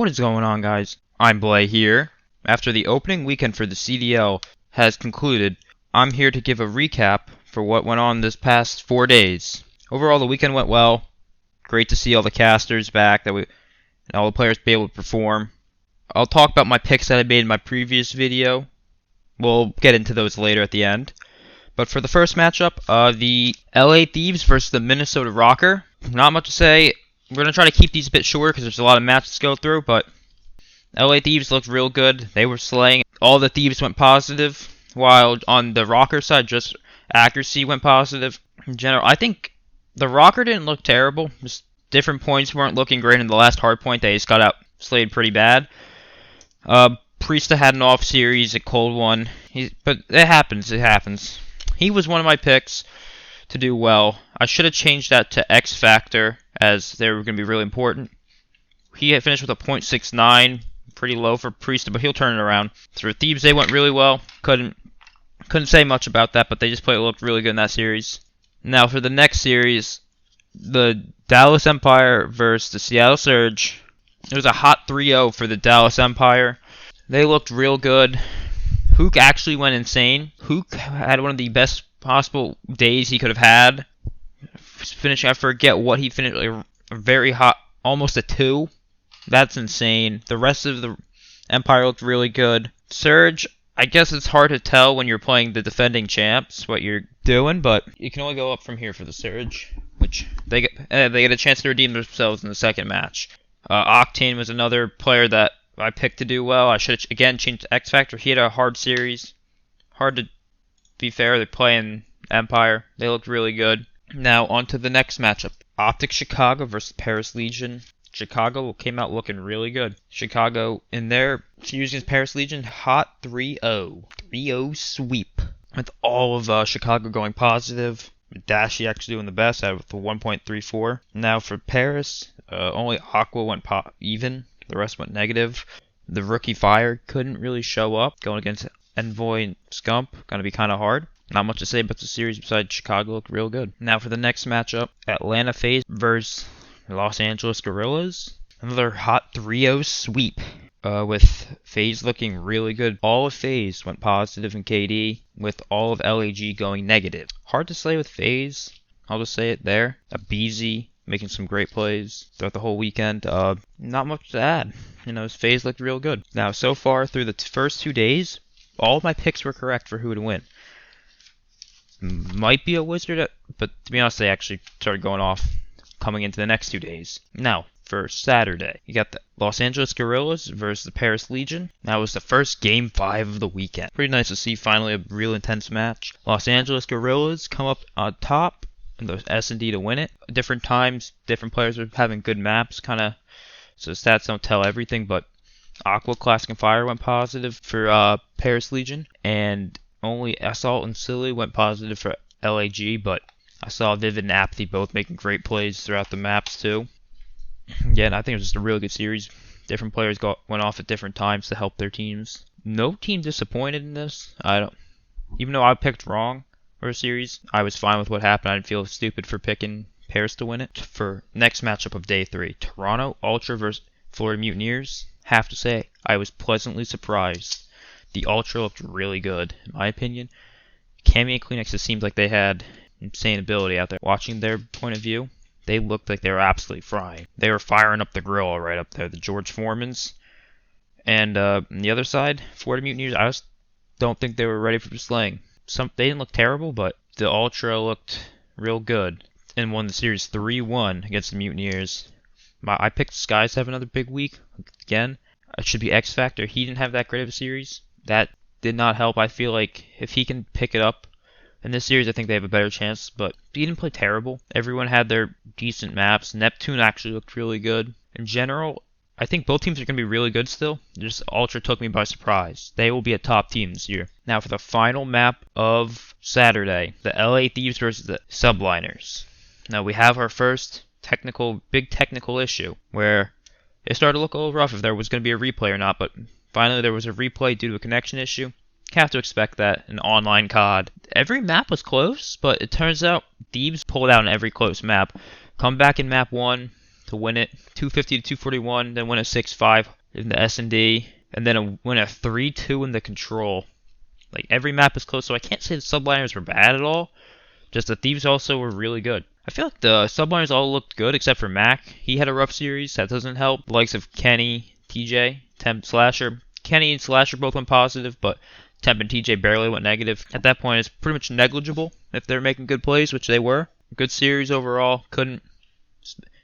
What is going on, guys? I'm Blay here. After the opening weekend for the CDL has concluded, I'm here to give a recap for what went on this past 4 days. Overall, the weekend went well. Great to see all the casters back, and all the players be able to perform. I'll talk about my picks that I made in my previous video. We'll get into those later at the end. But for the first matchup, the LA Thieves versus the Minnesota Rocker. Not much to say. We're going to try to keep these a bit shorter because there's a lot of matches to go through, but LA Thieves looked real good. They were slaying. All the Thieves went positive, while on the Rocker side, just accuracy went positive. In general, I think the Rocker didn't look terrible. Just different points weren't looking great. In the last hard point, they just got out slayed pretty bad. Priesta had an off series, a cold one, but it happens. It happens. He was one of my picks to do well. I should have changed that to X Factor, as they were going to be really important. He had finished with a .69, pretty low for Priesta, but he'll turn it around. For Thieves, they went really well. Couldn't say much about that, but they just looked really good in that series. Now for the next series, the Dallas Empire versus the Seattle Surge. It was a hot 3-0 for the Dallas Empire. They looked real good. Hook actually went insane. Hook had one of the best possible days he could have had. Finishing, I forget what he finished, like very hot, almost a 2. That's insane. The rest of the Empire looked really good. Surge, I guess it's hard to tell when you're playing the defending champs what you're doing, but you can only go up from here for the Surge, which they get a chance to redeem themselves in the second match. Octane was another player that I picked to do well. I should have, again, changed to X Factor. He had a hard series. Hard to be fair. They're playing Empire. They looked really good. Now, on to the next matchup. Optic Chicago versus Paris Legion. Chicago came out looking really good. Chicago, in their series against Paris Legion, hot 3-0. 3-0 sweep. With all of Chicago going positive. Dashi actually doing the best out of the 1.34. Now for Paris, only Aqua went even. The rest went negative. The rookie Fire couldn't really show up. Going against Envoy and Scump, going to be kind of hard. Not much to say about the series besides Chicago looked real good. Now for the next matchup, Atlanta FaZe versus Los Angeles Guerrillas. Another hot 3-0 sweep. With FaZe looking really good. All of FaZe went positive in KD, with all of LAG going negative. Hard to say with FaZe. I'll just say it there. Abizi making some great plays throughout the whole weekend. Not much to add. His FaZe looked real good. Now, so far through the first 2 days, all of my picks were correct for who to win. Might be a Wizard, but to be honest, they actually started going off coming into the next 2 days. Now, for Saturday, you got the Los Angeles Guerrillas versus the Paris Legion. That was the first Game 5 of the weekend. Pretty nice to see finally a real intense match. Los Angeles Guerrillas come up on top in the S&D to win it. Different times, different players are having good maps, so stats don't tell everything, but Aqua, Classic, and Fire went positive for Paris Legion, and only Assault and Silly went positive for LAG, but I saw Vivid and Apathy both making great plays throughout the maps too. Yeah, and I think it was just a really good series. Different players went off at different times to help their teams. No team disappointed in this. Even though I picked wrong for a series, I was fine with what happened. I didn't feel stupid for picking Paris to win it. For next matchup of day 3, Toronto Ultra versus Florida Mutineers. Have to say, I was pleasantly surprised. The Ultra looked really good, in my opinion. Cammy and Kleenex, it seemed like they had insane ability out there. Watching their point of view, they looked like they were absolutely frying. They were firing up the grill right up there, the George Foremans. And on the other side, Florida Mutineers, I just don't think they were ready for slaying. They didn't look terrible, but the Ultra looked real good and won the series 3-1 against the Mutineers. I picked Skies to have another big week. Again, it should be X Factor. He didn't have that great of a series. That did not help. I feel like if he can pick it up in this series, I think they have a better chance. But he didn't play terrible. Everyone had their decent maps. Neptune actually looked really good. In general, I think both teams are going to be really good still. Just Ultra took me by surprise. They will be a top team this year. Now for the final map of Saturday, the LA Thieves versus the Subliners. Now we have our first big technical issue where it started to look a little rough if there was going to be a replay or not, but finally there was a replay due to a connection issue. You have to expect that in online COD. Every map was close, but it turns out Thieves pulled out in every close map. Come back in map 1, to win it, 250 to 241, then win a 6-5 in the S&D, and then win a 3-2 in the control. Like, every map is close, so I can't say the subliners were bad at all. Just the Thieves also were really good. I feel like the subliners all looked good except for Mac. He had a rough series. That doesn't help. The likes of Kenny, TJ, Temp, Slasher. Kenny and Slasher both went positive, but Temp and TJ barely went negative. At that point, it's pretty much negligible if they're making good plays, which they were. Good series overall. It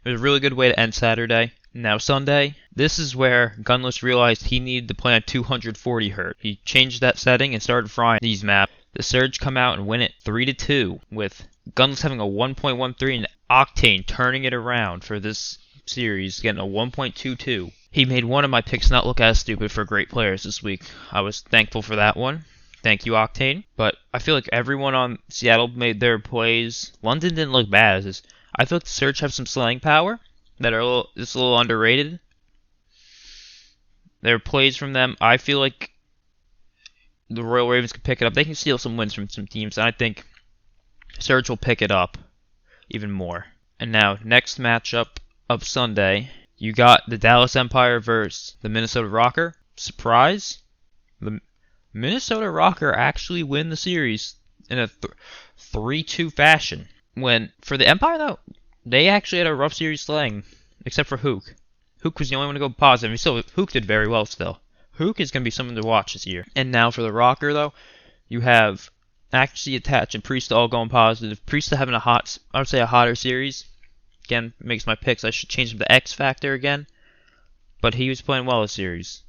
was a really good way to end Saturday. Now Sunday, this is where Gunless realized he needed to play on 240 Hz. He changed that setting and started frying these maps. The Surge come out and win it 3-2, with Gunless having a 1.13 and Octane turning it around for this series, getting a 1.22. He made one of my picks not look as stupid for great players this week. I was thankful for that one. Thank you, Octane. But I feel like everyone on Seattle made their plays. London didn't look bad. I feel like the Surge have some slaying power that are just a little underrated. There are plays from them. I feel like the Royal Ravens can pick it up. They can steal some wins from some teams, and I think Surge will pick it up even more. And now, next matchup of Sunday, you got the Dallas Empire versus the Minnesota Rocker. Surprise? The Minnesota Rocker actually win the series in a 3-2 fashion. When, for the Empire, though, they actually had a rough series slaying, except for Hook. Hook was the only one to go positive. Hook did very well still. Hook is going to be someone to watch this year. And now for the Rocker, though, you have Accuracy, Attach, and Priest all going positive. Priest having a hotter series. Again, makes my picks. I should change him to X Factor again. But he was playing well this series.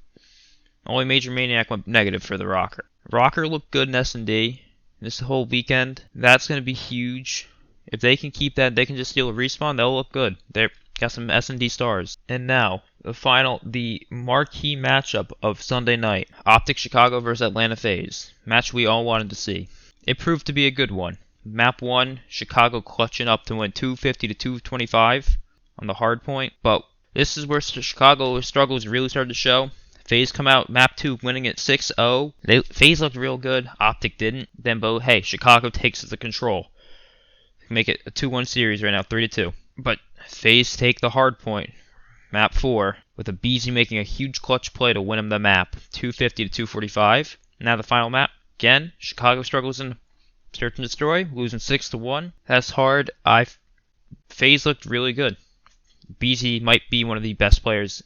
Only Major Maniac went negative for the Rocker. Rocker looked good in S&D this whole weekend. That's going to be huge. If they can keep that, they can just steal a respawn, they'll look good. They've got some S&D stars. And now, the marquee matchup of Sunday night. Optic Chicago versus Atlanta FaZe. Match we all wanted to see. It proved to be a good one. Map 1, Chicago clutching up to win 250 to 225 on the hard point. But this is where Chicago's struggles really started to show. FaZe come out, map 2, winning it 6-0. FaZe looked real good, Optic didn't. Then, hey, Chicago takes the control. Make it a 2-1 series right now, 3-2. But FaZe take the hard point. Map 4, with a BZ making a huge clutch play to win him the map, 250 to 245. Now the final map. Again, Chicago struggles in Search and Destroy, losing 6-1. That's hard. FaZe looked really good. BZ might be one of the best players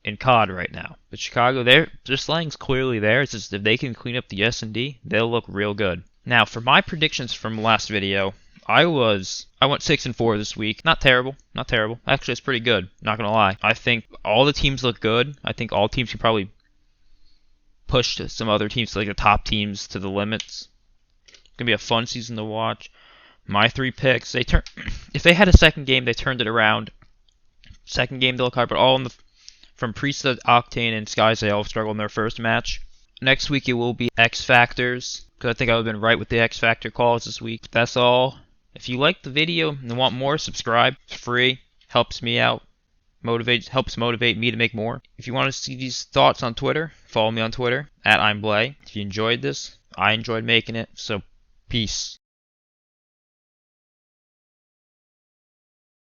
in COD right now. But Chicago, their slang's clearly there. It's just if they can clean up the S&D, they'll look real good. Now, for my predictions from last video, I went 6-4 this week. Not terrible. Actually, it's pretty good. Not gonna lie. I think all the teams look good. I think all teams can probably push some other teams, like the top teams, to the limits. It's gonna be a fun season to watch. My 3 picks. If they had a second game, they turned it around. Second game, they'll cover, but from Priest to Octane and Skies, they all struggled in their first match. Next week, it will be X Factors, because I think I've been right with the X Factor calls this week. That's all. If you liked the video and want more, subscribe. It's free. Helps me out. Helps motivate me to make more. If you want to see these thoughts on Twitter, follow me on Twitter, @I'mBlay. If you enjoyed this, I enjoyed making it, so peace.